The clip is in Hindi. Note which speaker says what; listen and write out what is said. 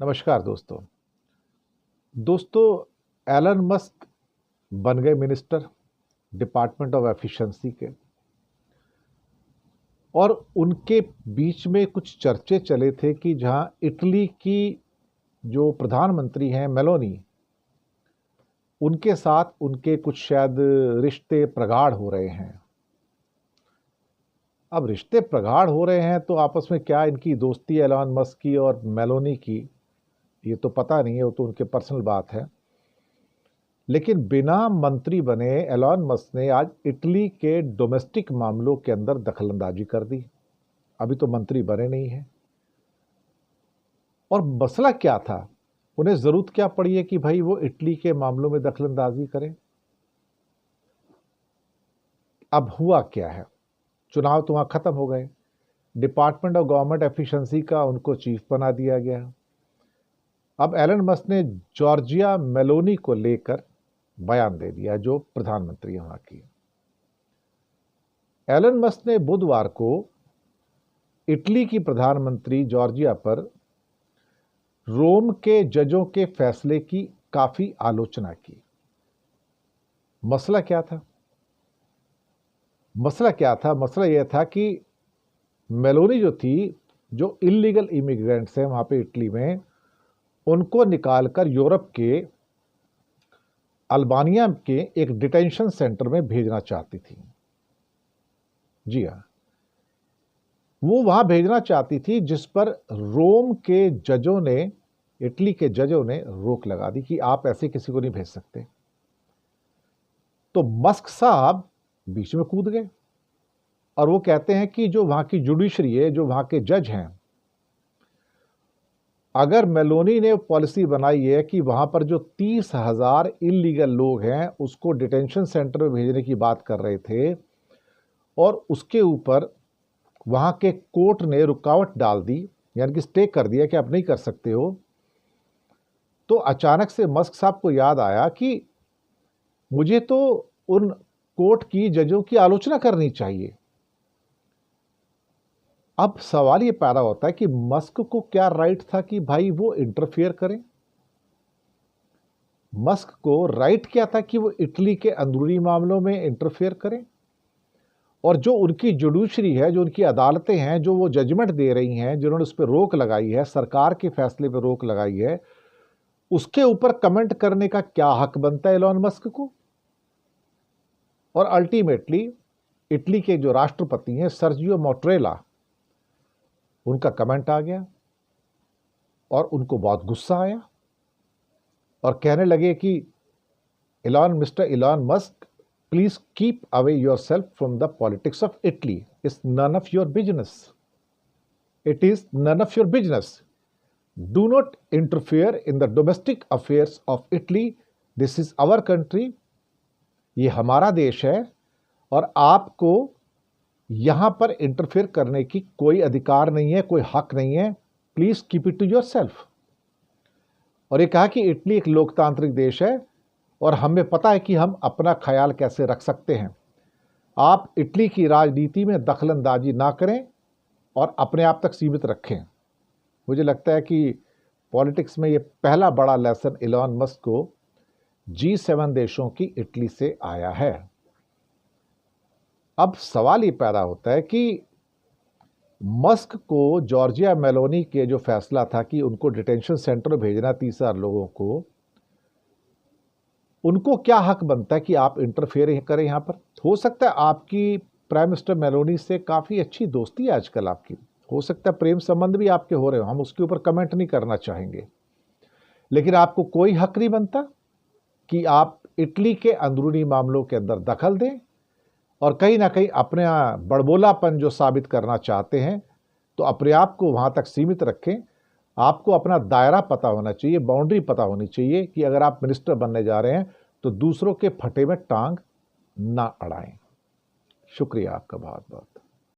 Speaker 1: नमस्कार दोस्तों। एलन मस्क बन गए मिनिस्टर डिपार्टमेंट ऑफ एफिशिएंसी के, और उनके बीच में कुछ चर्चे चले थे कि जहां इटली की जो प्रधानमंत्री हैं मेलोनी, उनके साथ उनके कुछ शायद रिश्ते प्रगाढ़ हो रहे हैं। अब रिश्ते प्रगाढ़ हो रहे हैं तो आपस में क्या इनकी दोस्ती एलन मस्क की और मेलोनी की, ये तो पता नहीं है, वो तो उनके पर्सनल बात है। लेकिन बिना मंत्री बने एलन मस्क ने आज इटली के डोमेस्टिक मामलों के अंदर दखलंदाजी कर दी। अभी तो मंत्री बने नहीं हैं। और मसला क्या था, उन्हें जरूरत क्या पड़ी है कि भाई वो इटली के मामलों में दखलंदाजी करें। अब हुआ क्या है, चुनाव तो वहां खत्म हो गए, डिपार्टमेंट ऑफ गवर्नमेंट एफिशिएंसी का उनको चीफ बना दिया गया। अब एलन मस्क ने जॉर्जिया मेलोनी को लेकर बयान दे दिया, जो प्रधानमंत्री है वहां की। एलन मस्क ने बुधवार को इटली की प्रधानमंत्री जॉर्जिया पर रोम के जजों के फैसले की काफी आलोचना की। मसला क्या था? मसला यह था कि मेलोनी जो थी, जो इलीगल इमिग्रेंट्स हैं वहां पे इटली में, उनको निकालकर यूरोप के अल्बानिया के एक डिटेंशन सेंटर में भेजना चाहती थी। जी हाँ, वो वहां भेजना चाहती थी, जिस पर रोम के जजों ने, इटली के जजों ने रोक लगा दी कि आप ऐसे किसी को नहीं भेज सकते। तो मस्क साहब बीच में कूद गए और वो कहते हैं कि जो वहां की जुडिशरी है, जो वहां के जज हैं, अगर मेलोनी ने पॉलिसी बनाई है कि वहां पर जो 30,000 इलीगल लोग हैं उसको डिटेंशन सेंटर में भेजने की बात कर रहे थे, और उसके ऊपर वहां के कोर्ट ने रुकावट डाल दी, यानी कि स्टे कर दिया कि आप नहीं कर सकते हो, तो अचानक से मस्क साहब को याद आया कि मुझे तो उन कोर्ट की जजों की आलोचना करनी चाहिए। अब सवाल ये पैदा होता है कि मस्क को क्या राइट था कि भाई वो इंटरफेयर करें? मस्क को राइट क्या था कि वो इटली के अंदरूनी मामलों में इंटरफेयर करें? और जो उनकी जुडिशरी है, जो उनकी अदालतें हैं, जो वो जजमेंट दे रही हैं, जिन्होंने उस पर रोक लगाई है, सरकार के फैसले पर रोक लगाई है, उसके ऊपर कमेंट करने का क्या हक बनता है एलन मस्क को? और अल्टीमेटली इटली के जो राष्ट्रपति हैं सर्जियो मैट्टारेला, उनका कमेंट आ गया और उनको बहुत गुस्सा आया और कहने लगे कि mister Elon Musk, please keep away yourself from the politics of Italy. It's none of your business. It is none of your business. Do not interfere in the domestic affairs of Italy. This is our country. ये हमारा देश है और आपको यहां पर इंटरफेयर करने की कोई अधिकार नहीं है, कोई हक नहीं है। Please keep it to yourself. और ये कहा कि इटली एक लोकतांत्रिक देश है और हमें पता है कि हम अपना ख्याल कैसे रख सकते हैं। आप इटली की राजनीति में दखलंदाजी ना करें और अपने आप तक सीमित रखें। मुझे लगता है कि पॉलिटिक्स में ये पहला बड़ा लेसन एलन मस्क को G7 देशों की इटली से आया है। अब सवाल ये पैदा होता है कि मस्क को जॉर्जिया मेलोनी के जो फैसला था कि उनको डिटेंशन सेंटर में भेजना 30,000 लोगों को, उनको क्या हक बनता है कि आप इंटरफेयर करें यहां पर? हो सकता है आपकी प्राइम मिनिस्टर मेलोनी से काफी अच्छी दोस्ती है आजकल आपकी, हो सकता है प्रेम संबंध भी आपके हो रहे हो, हम उसके ऊपर कमेंट नहीं करना चाहेंगे, लेकिन आपको कोई हक नहीं बनता कि आप इटली के अंदरूनी मामलों के अंदर दखल दें और कहीं ना कहीं अपने बड़बोलापन जो साबित करना चाहते हैं तो अपने आप को वहां तक सीमित रखें। आपको अपना दायरा पता होना चाहिए, बाउंड्री पता होनी चाहिए कि अगर आप मिनिस्टर बनने जा रहे हैं तो दूसरों के फटे में टांग ना अड़ाएं। शुक्रिया आपका बहुत बहुत।